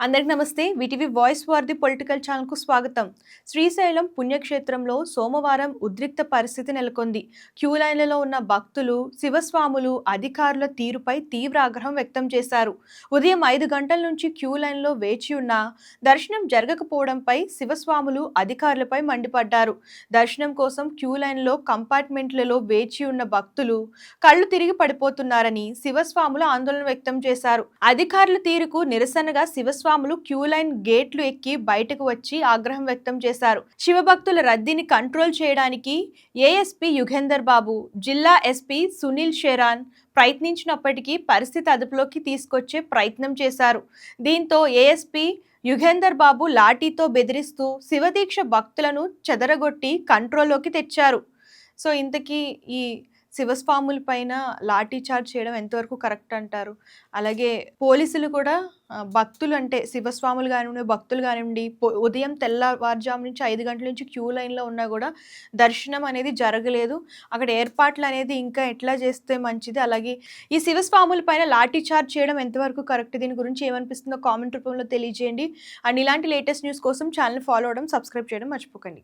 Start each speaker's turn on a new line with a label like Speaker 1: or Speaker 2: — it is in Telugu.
Speaker 1: అందరికి నమస్తే. VTV voice for the political ఛానల్కు స్వాగతం. శ్రీశైలం పుణ్యక్షేత్రంలో సోమవారం ఉద్రిక్త పరిస్థితి నెలకొంది. క్యూ లైన్లలో ఉన్న భక్తులు, శివస్వాములు అధికారుల తీరుపై తీవ్ర ఆగ్రహం వ్యక్తం చేశారు. ఉదయం 5 గంటల నుంచి క్యూ లైన్లో వేచి ఉన్న దర్శనం జరగకపోవడంపై శివస్వాములు అధికారులపై మండిపడ్డారు. దర్శనం కోసం క్యూ లైన్లో కంపార్ట్మెంట్లలో వేచి ఉన్న భక్తులు కళ్ళు తిరిగి పడిపోతున్నారని శివస్వాములు ఆందోళన వ్యక్తం చేశారు. అధికారుల తీరుకు నిరసనగా శివస్వాములు క్యూ లైన్ గేట్లు ఎక్కి బయటకు వచ్చి ఆగ్రహం వ్యక్తం చేశారు. శివభక్తుల రద్దీని కంట్రోల్ చేయడానికి ఏఎస్పీ యుగేందర్ బాబు, జిల్లా ఎస్పీ సునీల్ షెరాన్ ప్రయత్నించినప్పటికీ పరిస్థితి అదుపులోకి తీసుకొచ్చే ప్రయత్నం చేశారు. దీంతో ఏఎస్పీ యుగేందర్ బాబు లాఠీతో బెదిరిస్తూ శివదీక్ష భక్తులను చెదరగొట్టి కంట్రోల్లోకి తెచ్చారు. సో ఇంతకీ ఈ శివస్వాముల పైన లాఠీ చార్జ్ చేయడం ఎంతవరకు కరెక్ట్ అంటారు? అలాగే పోలీసులు కూడా భక్తులు అంటే శివస్వాములు కానివ్వండి, భక్తులు కానివ్వండి, ఉదయం తెల్లవారుజాము నుంచి 5 గంటల నుంచి క్యూ లైన్లో ఉన్నా కూడా దర్శనం అనేది జరగలేదు. అక్కడ ఏర్పాట్లు అనేది ఇంకా ఎట్లా చేస్తే మంచిది? అలాగే ఈ శివస్వాముల పైన లాఠీ చార్జ్ చేయడం ఎంతవరకు కరెక్ట్? దీని గురించి ఏమనిపిస్తుందో కామెంట్ రూపంలో తెలియజేయండి. అండ్ ఇలాంటి లేటెస్ట్ న్యూస్ కోసం ఛానల్ ఫాలో అవ్వడం, సబ్స్క్రైబ్ చేయడం మర్చిపోకండి.